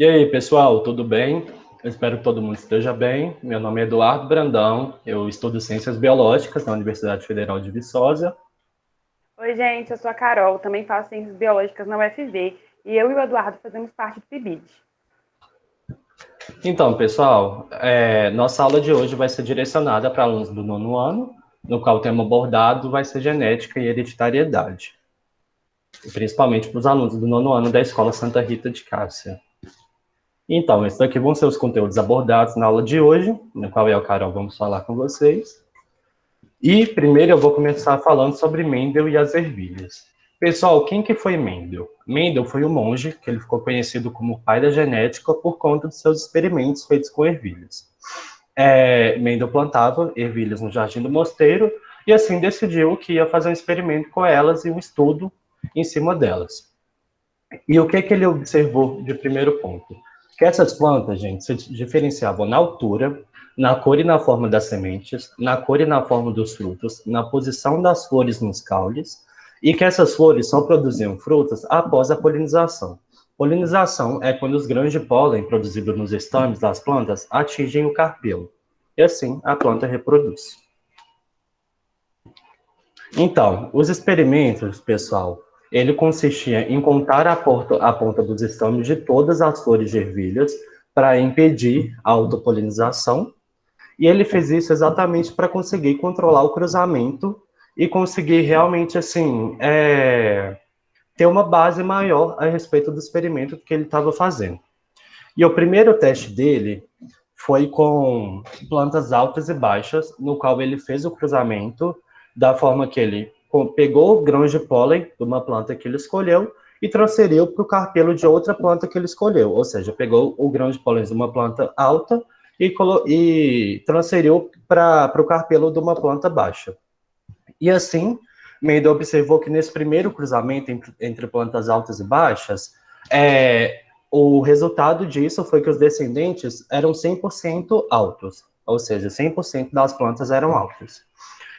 E aí, pessoal, tudo bem? Eu espero que todo mundo esteja bem. Meu nome é Eduardo Brandão, eu estudo Ciências Biológicas na Universidade Federal de Viçosa. Oi, gente, eu sou a Carol, também faço Ciências Biológicas na UFV e eu e o Eduardo fazemos parte do PIBID. Então, pessoal, nossa aula de hoje vai ser direcionada para alunos do nono ano, no qual o tema abordado vai ser genética e hereditariedade, principalmente para os alunos do nono ano da Escola Santa Rita de Cássia. Então, esses aqui vão ser os conteúdos abordados na aula de hoje, no qual eu e a Carol vamos falar com vocês. E primeiro eu vou começar falando sobre Mendel e as ervilhas. Pessoal, quem que foi Mendel? Mendel foi um monge que ele ficou conhecido como pai da genética por conta dos seus experimentos feitos com ervilhas. Mendel plantava ervilhas no jardim do mosteiro e assim decidiu que ia fazer um experimento com elas e um estudo em cima delas. E o que que ele observou de primeiro ponto? Que essas plantas, gente, se diferenciavam na altura, na cor e na forma das sementes, na cor e na forma dos frutos, na posição das flores nos caules, e que essas flores só produziam frutas após a polinização. Polinização é quando os grãos de pólen produzidos nos estames das plantas atingem o carpelo. E assim a planta reproduz. Então, os experimentos, pessoal, ele consistia em contar a ponta dos estames de todas as flores de ervilhas para impedir a autopolinização, e ele fez isso exatamente para conseguir controlar o cruzamento e conseguir realmente, assim, ter uma base maior a respeito do experimento que ele estava fazendo. E o primeiro teste dele foi com plantas altas e baixas, no qual ele fez o cruzamento da forma que ele pegou grãos de pólen de uma planta que ele escolheu e transferiu para o carpelo de outra planta que ele escolheu. Ou seja, pegou o grão de pólen de uma planta alta e transferiu para o carpelo de uma planta baixa. E assim, Mendel observou que nesse primeiro cruzamento entre plantas altas e baixas, o resultado disso foi que os descendentes eram 100% altos, ou seja, 100% das plantas eram altas.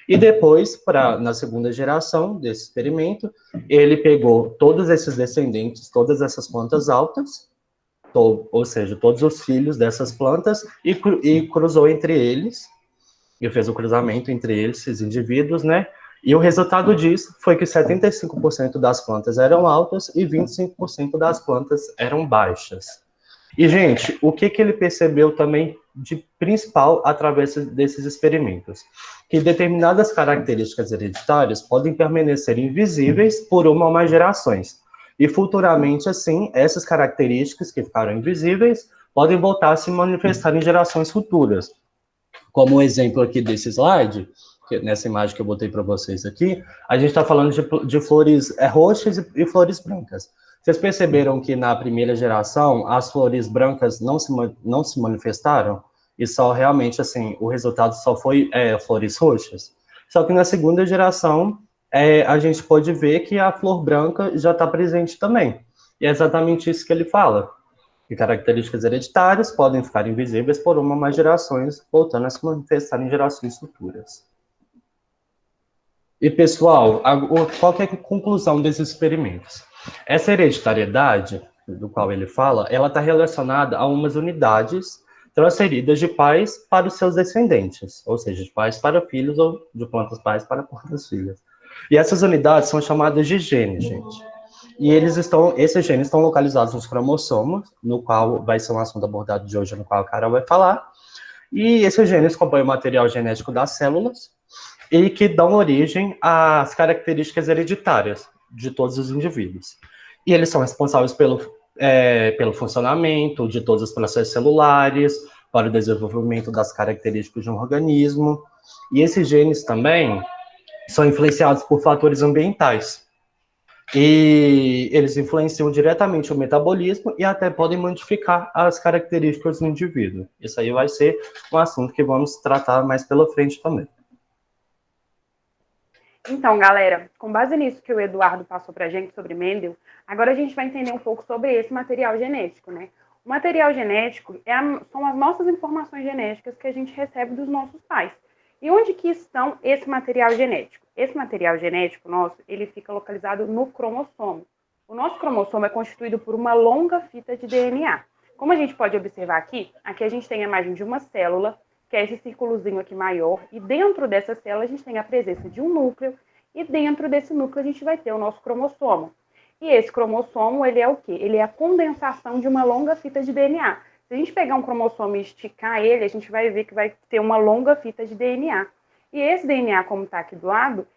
E depois, na segunda geração desse experimento, ele pegou todos esses descendentes, todas essas plantas altas, ou seja, todos os filhos dessas plantas, e cruzou entre eles, e fez o cruzamento entre eles, esses indivíduos, né? E o resultado disso foi que 75% das plantas eram altas e 25% das plantas eram baixas. E, gente, o que, que ele percebeu também de principal através desses experimentos? Que determinadas características hereditárias podem permanecer invisíveis por uma ou mais gerações. E futuramente, assim, essas características que ficaram invisíveis podem voltar a se manifestar em gerações futuras. Como o exemplo aqui desse slide, nessa imagem que eu botei para vocês aqui, a gente está falando de flores roxas e flores brancas. Vocês perceberam que na primeira geração as flores brancas não se manifestaram? E só realmente, assim, o resultado só foi flores roxas? Só que na segunda geração, a gente pode ver que a flor branca já está presente também. E é exatamente isso que ele fala, que características hereditárias podem ficar invisíveis por uma ou mais gerações, voltando a se manifestar em gerações futuras. E, pessoal, qual que é a conclusão desses experimentos? Essa hereditariedade, do qual ele fala, ela está relacionada a umas unidades transferidas de pais para os seus descendentes, ou seja, de pais para filhos ou de plantas pais para plantas filhas. E essas unidades são chamadas de genes, gente. E esses genes estão localizados nos cromossomos, no qual vai ser um assunto abordado de hoje, no qual a Carol vai falar. E esses genes compõem o material genético das células e que dão origem às características hereditárias de todos os indivíduos. E eles são responsáveis pelo funcionamento de todos os processos celulares, para o desenvolvimento das características de um organismo. E esses genes também são influenciados por fatores ambientais. E eles influenciam diretamente o metabolismo e até podem modificar as características do indivíduo. Isso aí vai ser um assunto que vamos tratar mais pela frente também. Então, galera, com base nisso que o Eduardo passou para a gente sobre Mendel, agora a gente vai entender um pouco sobre esse material genético, né? O material genético são as nossas informações genéticas que a gente recebe dos nossos pais. E onde que estão esse material genético? Esse material genético nosso, ele fica localizado no cromossomo. O nosso cromossomo é constituído por uma longa fita de DNA. Como a gente pode observar aqui a gente tem a imagem de uma célula, que é esse círculozinho aqui maior, e dentro dessa célula a gente tem a presença de um núcleo, e dentro desse núcleo a gente vai ter o nosso cromossomo. E esse cromossomo, ele é o quê? Ele é a condensação de uma longa fita de DNA. Se a gente pegar um cromossomo e esticar ele, a gente vai ver que vai ter uma longa fita de DNA. E esse DNA, como está aqui do lado,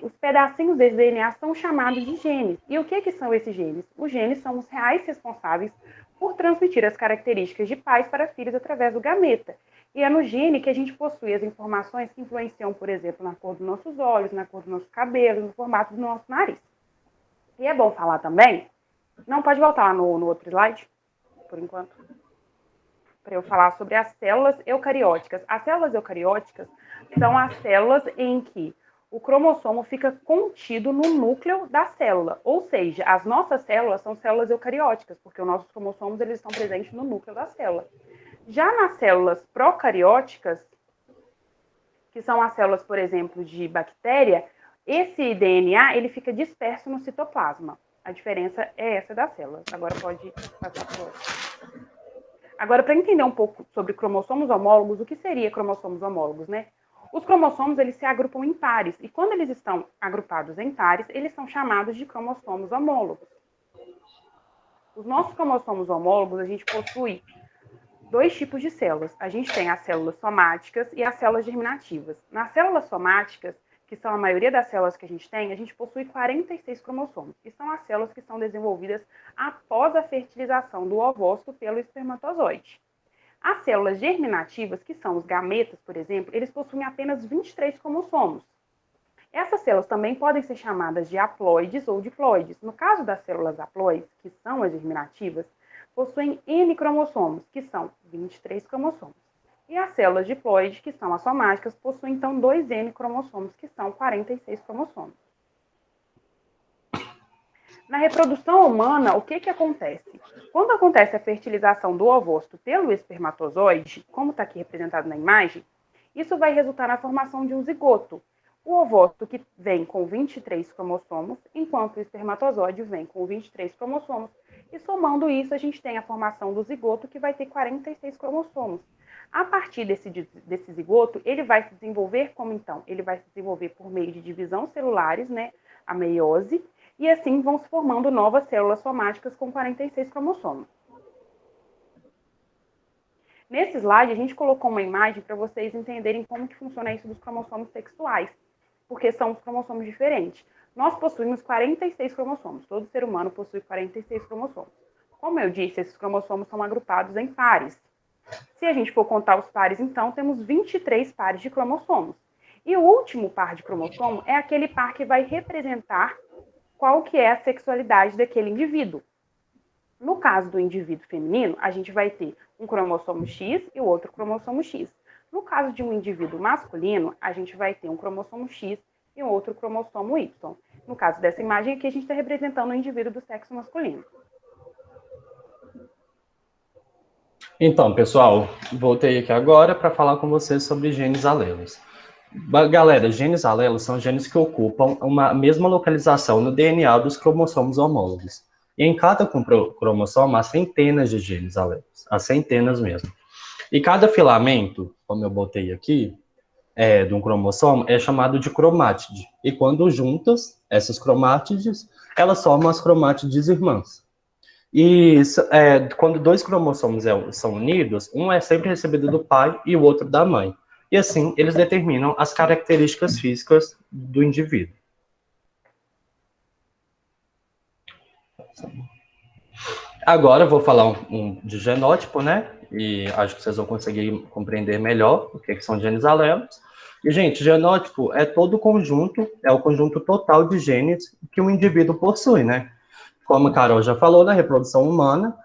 os pedacinhos desse DNA são chamados de genes. E o que são esses genes? Os genes são os reais responsáveis por transmitir as características de pais para filhos através do gameta. E é no gene que a gente possui as informações que influenciam, por exemplo, na cor dos nossos olhos, na cor do nosso cabelo, no formato do nosso nariz. E é bom falar também, não pode voltar lá no outro slide, por enquanto, para eu falar sobre as células eucarióticas. As células eucarióticas são as células em que o cromossomo fica contido no núcleo da célula, ou seja, as nossas células são células eucarióticas, porque os nossos cromossomos eles estão presentes no núcleo da célula. Já nas células procarióticas, que são as células, por exemplo, de bactéria, esse DNA ele fica disperso no citoplasma. A diferença é essa das células. Agora pode passar para o outro. Agora, para entender um pouco sobre cromossomos homólogos, o que seria cromossomos homólogos, né? Os cromossomos eles se agrupam em pares, e quando eles estão agrupados em pares, eles são chamados de cromossomos homólogos. Os nossos cromossomos homólogos, a gente possui dois tipos de células. A gente tem as células somáticas e as células germinativas. Nas células somáticas, que são a maioria das células que a gente possui 46 cromossomos, que são as células que são desenvolvidas após a fertilização do ovócito pelo espermatozoide. As células germinativas, que são os gametas, por exemplo, eles possuem apenas 23 cromossomos. Essas células também podem ser chamadas de haploides ou diploides. No caso das células haploides, que são as germinativas, possuem N cromossomos, que são 23 cromossomos. E as células diploides, que são as somáticas, possuem então 2N cromossomos, que são 46 cromossomos. Na reprodução humana, o que acontece? Quando acontece a fertilização do ovócito pelo espermatozoide, como está aqui representado na imagem, isso vai resultar na formação de um zigoto. O ovócito que vem com 23 cromossomos, enquanto o espermatozoide vem com 23 cromossomos. E somando isso, a gente tem a formação do zigoto, que vai ter 46 cromossomos. A partir desse zigoto, ele vai se desenvolver como então? Ele vai se desenvolver por meio de divisão celulares, né, a meiose, e assim vão se formando novas células somáticas com 46 cromossomos. Nesse slide, a gente colocou uma imagem para vocês entenderem como que funciona isso dos cromossomos sexuais, porque são os cromossomos diferentes. Nós possuímos 46 cromossomos, todo ser humano possui 46 cromossomos. Como eu disse, esses cromossomos são agrupados em pares. Se a gente for contar os pares, então, temos 23 pares de cromossomos. E o último par de cromossomo é aquele par que vai representar qual que é a sexualidade daquele indivíduo. No caso do indivíduo feminino, a gente vai ter um cromossomo X e o outro cromossomo X. No caso de um indivíduo masculino, a gente vai ter um cromossomo X e um outro cromossomo Y. No caso dessa imagem aqui, a gente está representando um indivíduo do sexo masculino. Então, pessoal, voltei aqui agora para falar com vocês sobre genes alelos. Galera, genes alelos são genes que ocupam uma mesma localização no DNA dos cromossomos homólogos. E em cada cromossomo há centenas de genes alelos, há centenas mesmo. E cada filamento, como eu botei aqui, de um cromossomo, é chamado de cromátide. E quando juntas, essas cromátides, elas formam as cromátides irmãs. E quando dois cromossomos são unidos, um é sempre recebido do pai e o outro da mãe. E assim, eles determinam as características físicas do indivíduo. Agora eu vou falar de genótipo, né? E acho que vocês vão conseguir compreender melhor o que são genes alelos. E, gente, genótipo é todo o conjunto, é o conjunto total de genes que um indivíduo possui, né? Como a Carol já falou, na reprodução humana,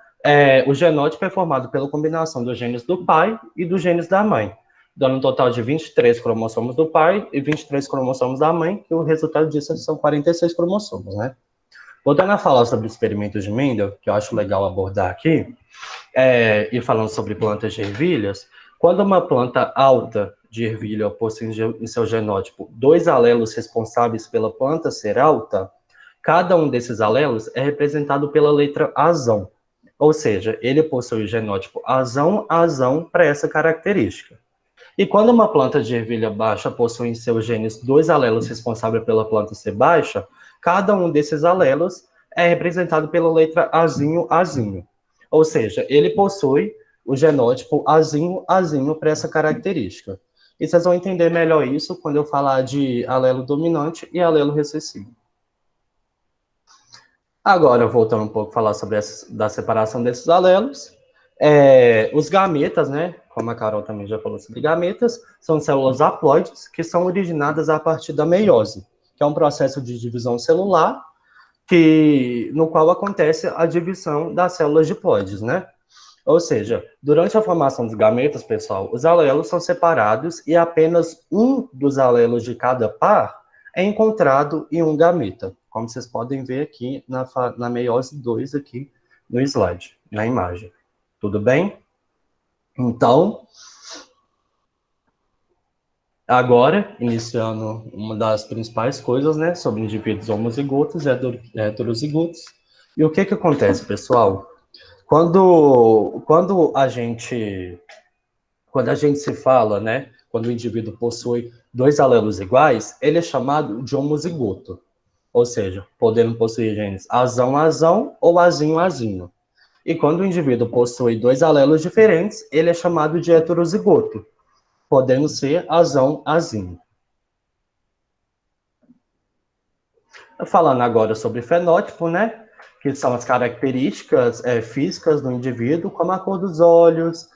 o genótipo é formado pela combinação dos genes do pai e dos genes da mãe, dando um total de 23 cromossomos do pai e 23 cromossomos da mãe, e o resultado disso são 46 cromossomos, né? Voltando a falar sobre os experimentos de Mendel, que eu acho legal abordar aqui, e falando sobre plantas de ervilhas, quando uma planta alta de ervilha possui em seu genótipo 2 alelos responsáveis pela planta ser alta, cada um desses alelos é representado pela letra azão. Ou seja, ele possui o genótipo azão para essa característica. E quando uma planta de ervilha baixa possui em seus genes dois alelos responsáveis pela planta ser baixa, cada um desses alelos é representado pela letra azinho. Ou seja, ele possui o genótipo azinho para essa característica. E vocês vão entender melhor isso quando eu falar de alelo dominante e alelo recessivo. Agora, voltando um pouco a falar sobre da separação desses alelos, os gametas, né, como a Carol também já falou sobre gametas, são células haploides que são originadas a partir da meiose, que é um processo de divisão celular no qual acontece a divisão das células diploides, né? Ou seja, durante a formação dos gametas, pessoal, os alelos são separados e apenas um dos alelos de cada par é encontrado em um gameta, como vocês podem ver aqui na meiose 2 aqui no slide, na imagem. Tudo bem? Então, agora, iniciando uma das principais coisas, né, sobre indivíduos homozigotos e heterozigotos. E o que acontece, pessoal? Quando a gente se fala, né, quando o indivíduo possui dois alelos iguais, ele é chamado de homozigoto. Ou seja, podendo possuir genes azão ou azinho. E quando o indivíduo possui dois alelos diferentes, ele é chamado de heterozigoto, podendo ser azinho. Falando agora sobre fenótipo, né? Que são as características físicas do indivíduo, como a cor dos olhos,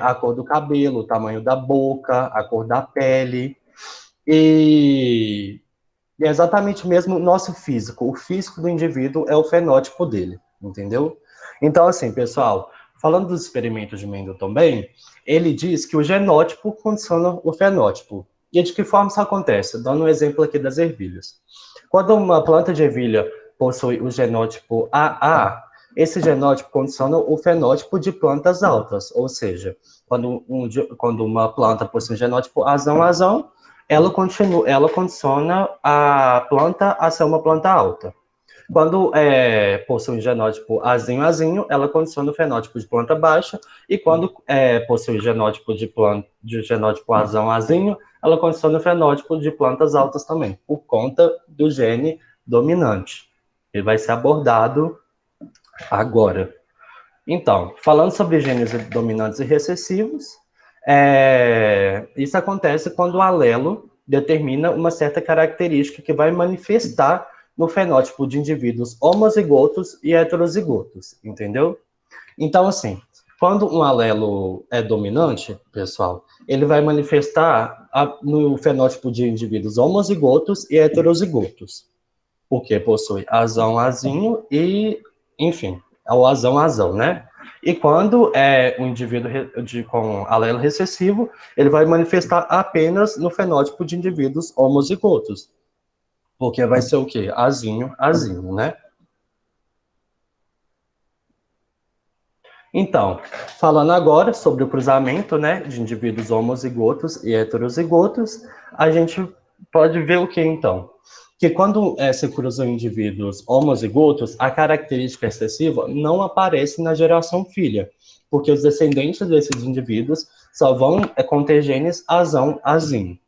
a cor do cabelo, o tamanho da boca, a cor da pele. E é exatamente mesmo o nosso físico. O físico do indivíduo é o fenótipo dele, entendeu? Então, assim, pessoal, falando dos experimentos de Mendel também, ele diz que o genótipo condiciona o fenótipo. E de que forma isso acontece? Dando um exemplo aqui das ervilhas. Quando uma planta de ervilha possui o genótipo AA, esse genótipo condiciona o fenótipo de plantas altas, ou seja, quando uma planta possui um genótipo azão, ela condiciona a planta a ser uma planta alta. Quando possui um genótipo azinho, ela condiciona o fenótipo de planta baixa, e quando possui o genótipo de genótipo azinho, ela condiciona o fenótipo de plantas altas também, por conta do gene dominante. Ele vai ser abordado agora. Então, falando sobre genes dominantes e recessivos, isso acontece quando o alelo determina uma certa característica que vai manifestar no fenótipo de indivíduos homozigotos e heterozigotos, entendeu? Então, assim, quando um alelo é dominante, pessoal, ele vai manifestar no fenótipo de indivíduos homozigotos e heterozigotos, porque possui azinho e, enfim, é o azão, né? E quando é um indivíduo com alelo recessivo, ele vai manifestar apenas no fenótipo de indivíduos homozigotos, porque vai ser o quê? Azinho, né? Então, falando agora sobre o cruzamento, né, de indivíduos homozigotos e heterozigotos, a gente pode ver o que, então? Que quando se cruzam indivíduos homozigotos, a característica excessiva não aparece na geração filha, porque os descendentes desses indivíduos só vão conter genes azinho.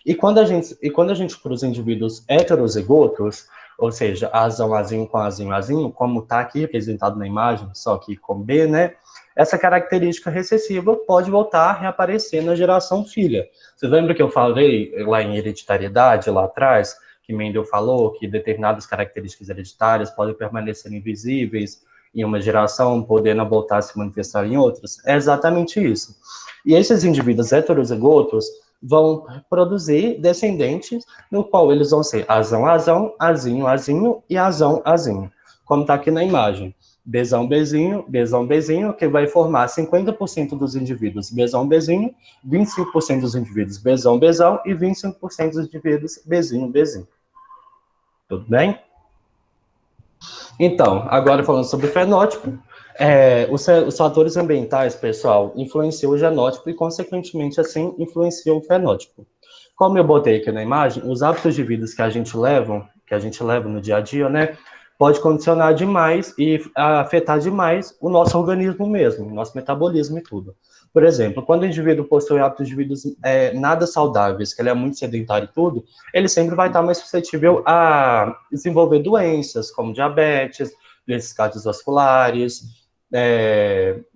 E quando a gente cruza indivíduos heterozigotos, ou seja, azinho com azinho, como está aqui representado na imagem, só que com B, né? Essa característica recessiva pode voltar a reaparecer na geração filha. Você lembra que eu falei lá em hereditariedade, lá atrás, que Mendel falou que determinadas características hereditárias podem permanecer invisíveis em uma geração, podendo voltar a se manifestar em outras? É exatamente isso. E esses indivíduos heterozigotos vão produzir descendentes no qual eles vão ser azão, azinho e azinho, como está aqui na imagem. Bzinho, que vai formar 50% dos indivíduos Bzinho, 25% dos indivíduos Bzão e 25% dos indivíduos Bzinho. Tudo bem? Então, agora falando sobre o fenótipo, os fatores ambientais, pessoal, influenciam o genótipo e, consequentemente, assim, influenciam o fenótipo. Como eu botei aqui na imagem, os hábitos de vida que a gente leva no dia a dia, né, pode condicionar demais e afetar demais o nosso organismo mesmo, o nosso metabolismo e tudo. Por exemplo, quando o indivíduo possui hábitos de vida nada saudáveis, que ele é muito sedentário e tudo, ele sempre vai estar mais suscetível a desenvolver doenças como diabetes, doenças cardiovasculares,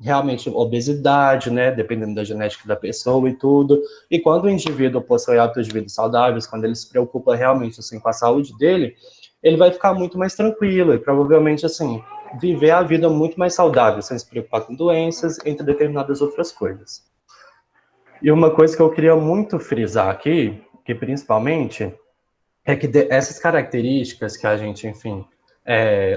realmente obesidade, né, dependendo da genética da pessoa e tudo. E quando o indivíduo possui hábitos de vida saudáveis, quando ele se preocupa realmente assim, com a saúde dele, ele vai ficar muito mais tranquilo e provavelmente, assim, viver a vida muito mais saudável, sem se preocupar com doenças, entre determinadas outras coisas. E uma coisa que eu queria muito frisar aqui, que principalmente, é que essas características que a gente, enfim,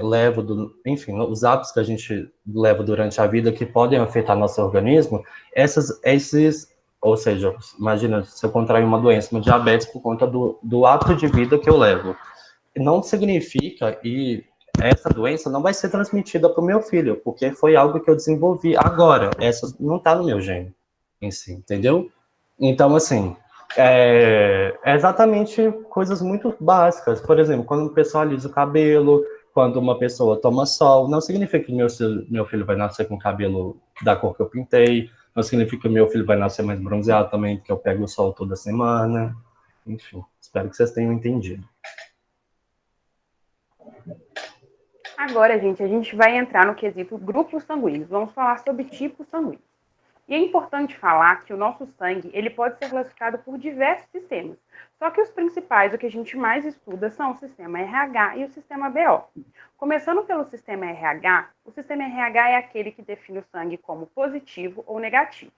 leva, enfim, os hábitos que a gente leva durante a vida que podem afetar nosso organismo, ou seja, imagina se eu contrair uma doença, uma diabetes, por conta do hábito de vida que eu levo, não significa e essa doença não vai ser transmitida para o meu filho, porque foi algo que eu desenvolvi agora. Essa não está no meu gene em si, entendeu? Então, assim, é exatamente coisas muito básicas. Por exemplo, quando o pessoal alisa o cabelo, quando uma pessoa toma sol, não significa que meu filho vai nascer com o cabelo da cor que eu pintei, não significa que meu filho vai nascer mais bronzeado também, porque eu pego o sol toda semana. Enfim, espero que vocês tenham entendido. Agora, gente, a gente vai entrar no quesito grupos sanguíneos. Vamos falar sobre tipos sanguíneos. E é importante falar que o nosso sangue ele pode ser classificado por diversos sistemas. Só que os principais, o que a gente mais estuda, são o sistema RH e o sistema BO. Começando pelo sistema RH, o sistema RH é aquele que define o sangue como positivo ou negativo.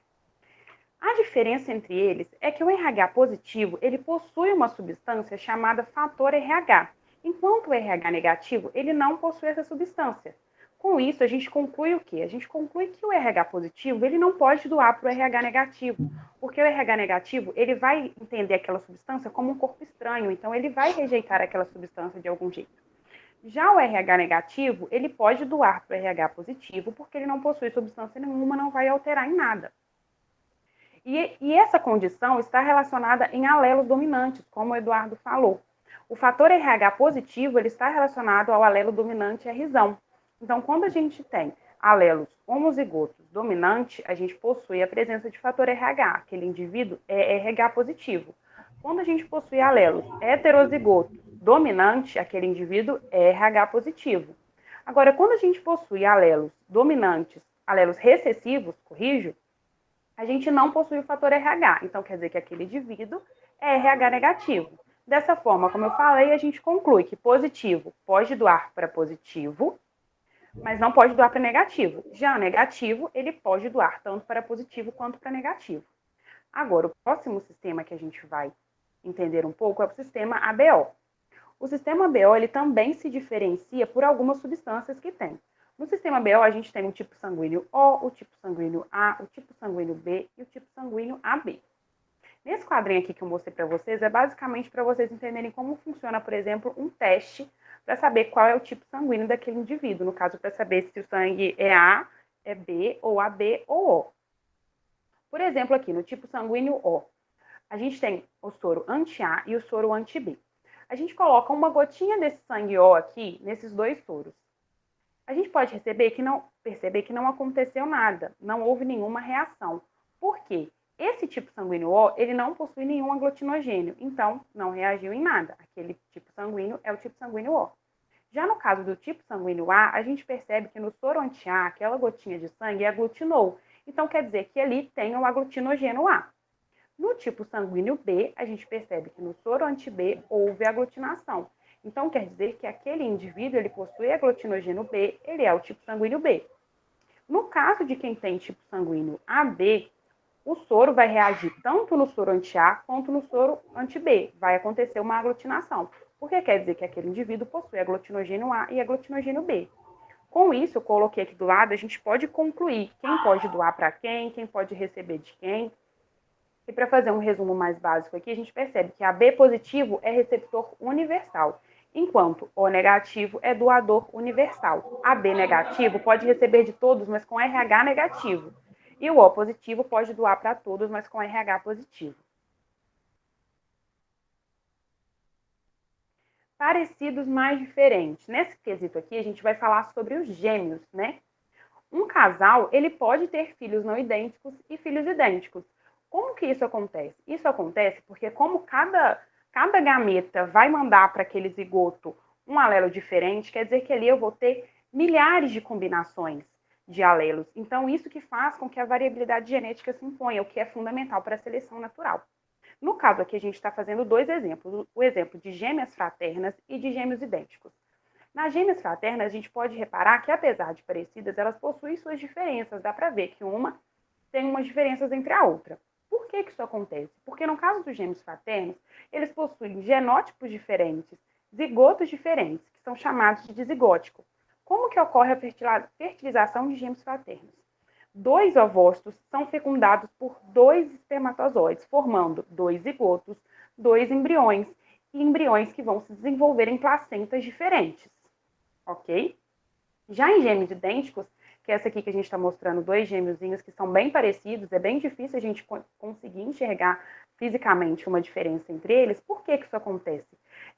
A diferença entre eles é que o RH positivo ele possui uma substância chamada fator RH, enquanto o RH negativo ele não possui essa substância. Com isso, a gente conclui o quê? A gente conclui que o RH positivo ele não pode doar para o RH negativo, porque o RH negativo ele vai entender aquela substância como um corpo estranho, então ele vai rejeitar aquela substância de algum jeito. Já o RH negativo, ele pode doar para o RH positivo, porque ele não possui substância nenhuma, não vai alterar em nada. E essa condição está relacionada em alelos dominantes, como o Eduardo falou. O fator RH positivo ele está relacionado ao alelo dominante Rzão. Então, quando a gente tem alelos homozigotos dominante, a gente possui a presença de fator RH. Aquele indivíduo é RH positivo. Quando a gente possui alelos heterozigotos dominante, aquele indivíduo é RH positivo. Agora, quando a gente possui alelos dominantes, alelos recessivos, corrijo, a gente não possui o fator RH. Então, quer dizer que aquele indivíduo é RH negativo. Dessa forma, como eu falei, a gente conclui que positivo pode doar para positivo, mas não pode doar para negativo. Já negativo, ele pode doar tanto para positivo quanto para negativo. Agora, o próximo sistema que a gente vai entender um pouco é o sistema ABO. O sistema ABO ele também se diferencia por algumas substâncias que tem. No sistema BO, a gente tem o tipo sanguíneo O, o tipo sanguíneo A, o tipo sanguíneo B e o tipo sanguíneo AB. Nesse quadrinho aqui que eu mostrei para vocês, é basicamente para vocês entenderem como funciona, por exemplo, um teste para saber qual é o tipo sanguíneo daquele indivíduo. No caso, para saber se o sangue é A, é B, ou AB ou O. Por exemplo, aqui no tipo sanguíneo O, a gente tem o soro anti-A e o soro anti-B. A gente coloca uma gotinha desse sangue O aqui nesses dois soros. A gente pode perceber que não aconteceu nada, não houve nenhuma reação. Por quê? Esse tipo sanguíneo O, ele não possui nenhum aglutinogênio, então não reagiu em nada. Aquele tipo sanguíneo é o tipo sanguíneo O. Já no caso do tipo sanguíneo A, a gente percebe que no soro anti-A, aquela gotinha de sangue aglutinou. Então quer dizer que ali tem o aglutinogênio A. No tipo sanguíneo B, a gente percebe que no soro anti-B houve aglutinação. Então, quer dizer que aquele indivíduo ele possui aglutinogênio B, ele é o tipo sanguíneo B. No caso de quem tem tipo sanguíneo AB, o soro vai reagir tanto no soro anti-A quanto no soro anti-B. Vai acontecer uma aglutinação, porque quer dizer que aquele indivíduo possui aglutinogênio A e aglutinogênio B. Com isso, eu coloquei aqui do lado, a gente pode concluir quem pode doar para quem pode receber de quem. E para fazer um resumo mais básico aqui, a gente percebe que AB positivo é receptor universal, enquanto O negativo é doador universal. AB negativo pode receber de todos, mas com RH negativo. E o O positivo pode doar para todos, mas com RH positivo. parecidos mais diferentes. Nesse quesito aqui, a gente vai falar sobre os gêmeos, né? Um casal, ele pode ter filhos não idênticos e filhos idênticos. Como que isso acontece? Isso acontece porque como cada gameta vai mandar para aquele zigoto um alelo diferente, quer dizer que ali eu vou ter milhares de combinações de alelos. Então, isso que faz com que a variabilidade genética se imponha, o que é fundamental para a seleção natural. No caso aqui, a gente está fazendo dois exemplos, o exemplo de gêmeas fraternas e de gêmeos idênticos. Nas gêmeas fraternas, a gente pode reparar que, apesar de parecidas, elas possuem suas diferenças. Dá para ver que uma tem umas diferenças entre a outra. Por que isso acontece? Porque no caso dos gêmeos fraternos, eles possuem genótipos diferentes, zigotos diferentes, que são chamados de dizigótico. Como que ocorre a fertilização de gêmeos fraternos? Dois ovócitos são fecundados por dois espermatozoides, formando dois zigotos, dois embriões, e embriões que vão se desenvolver em placentas diferentes, ok? Já em gêmeos idênticos, que é essa aqui que a gente está mostrando, dois gêmeozinhos que são bem parecidos, é bem difícil a gente conseguir enxergar fisicamente uma diferença entre eles. Por que isso acontece?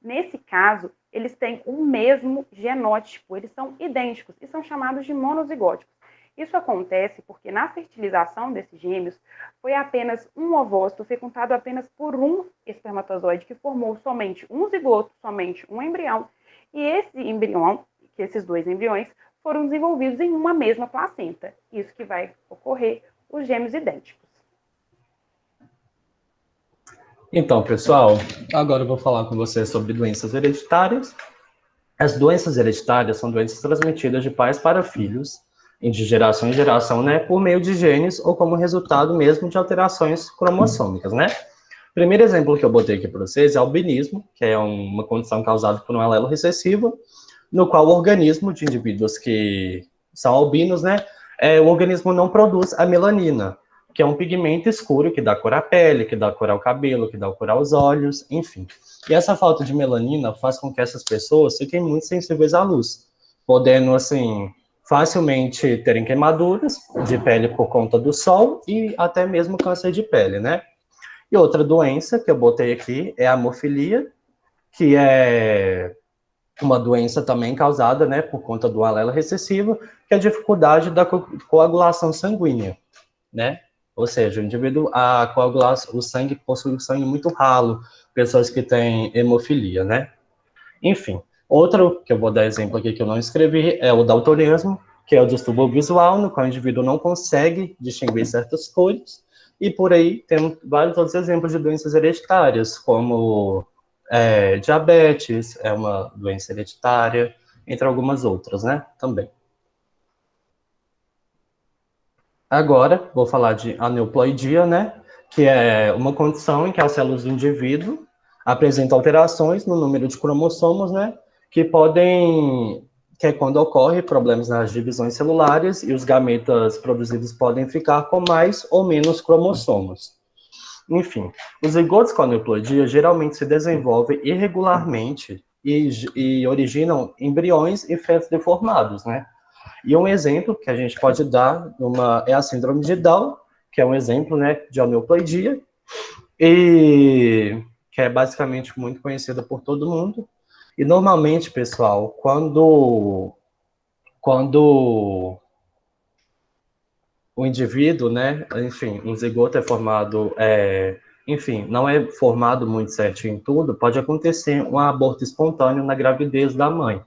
Nesse caso, eles têm o mesmo genótipo, eles são idênticos e são chamados de monozigóticos. Isso acontece porque na fertilização desses gêmeos foi apenas um ovócito fecundado apenas por um espermatozoide que formou somente um zigoto, somente um embrião, e esse embrião, que esses dois embriões, foram desenvolvidos em uma mesma placenta. Isso que vai ocorrer os gêmeos idênticos. Então, pessoal, agora eu vou falar com vocês sobre doenças hereditárias. As doenças hereditárias são doenças transmitidas de pais para filhos, de geração em geração, né, por meio de genes ou como resultado mesmo de alterações cromossômicas, né? O primeiro exemplo que eu botei aqui para vocês é o albinismo, que é uma condição causada por um alelo recessivo, no qual o organismo de indivíduos que são albinos, né, o organismo não produz a melanina, que é um pigmento escuro que dá cor à pele, que dá cor ao cabelo, que dá cor aos olhos, enfim. E essa falta de melanina faz com que essas pessoas fiquem muito sensíveis à luz, podendo, assim, facilmente terem queimaduras de pele por conta do sol e até mesmo câncer de pele, né? E outra doença que eu botei aqui é a hemofilia, que é uma doença também causada, né, por conta do alelo recessivo, que é a dificuldade da coagulação sanguínea, né? Ou seja, o indivíduo, a coagulação, o sangue possui o sangue muito ralo, pessoas que têm hemofilia, né? Enfim, outro que eu vou dar exemplo aqui que eu não escrevi é o daltonismo, que é o distúrbio visual, no qual o indivíduo não consegue distinguir certas cores, e por aí tem vários outros exemplos de doenças hereditárias, como diabetes, é uma doença hereditária, entre algumas outras, né, também. Agora, vou falar de aneuploidia, né, que é uma condição em que as células do indivíduo apresentam alterações no número de cromossomos, né, que é quando ocorre problemas nas divisões celulares e os gametas produzidos podem ficar com mais ou menos cromossomos. Enfim, os zigotos com aneuploidia geralmente se desenvolvem irregularmente e originam embriões e fetos deformados, né? E um exemplo que a gente pode dar é a síndrome de Down, que é um exemplo, né, de aneuploidia, e que é basicamente muito conhecida por todo mundo. E normalmente, pessoal, quando o indivíduo, né, enfim, um zigoto é formado, enfim, não é formado muito certinho em tudo, pode acontecer um aborto espontâneo na gravidez da mãe,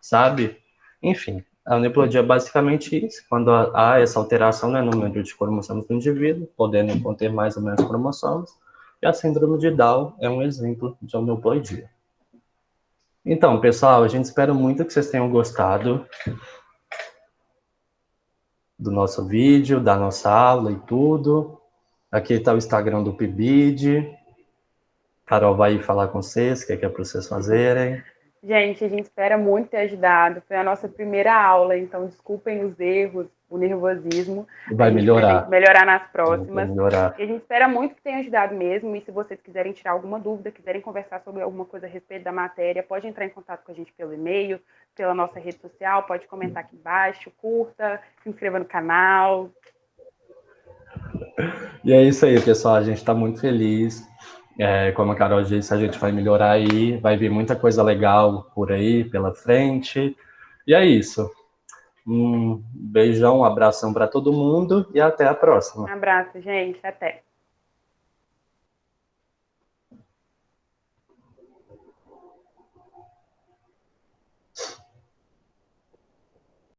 sabe? Enfim, a aneuploidia é basicamente isso, quando há essa alteração, né, no número de cromossomos do indivíduo, podendo conter mais ou menos cromossomos, e a síndrome de Down é um exemplo de aneuploidia. Então, pessoal, a gente espera muito que vocês tenham gostado do nosso vídeo, da nossa aula e tudo. Aqui está o Instagram do PIBID. Carol vai falar com vocês, o que é para vocês fazerem. Gente, a gente espera muito ter ajudado. Foi a nossa primeira aula, então desculpem os erros, o nervosismo. Vai a gente melhorar. vai melhorar nas próximas. Vai melhorar. E a gente espera muito que tenha ajudado mesmo. E se vocês quiserem tirar alguma dúvida, quiserem conversar sobre alguma coisa a respeito da matéria, pode entrar em contato com a gente pelo e-mail, pela nossa rede social, pode comentar aqui embaixo, curta, se inscreva no canal. E é isso aí, pessoal. A gente está muito feliz Como a Carol disse, a gente vai melhorar aí, vai vir muita coisa legal por aí, pela frente. E é isso. Um beijão, um abração para todo mundo e até a próxima. Um abraço, gente. Até.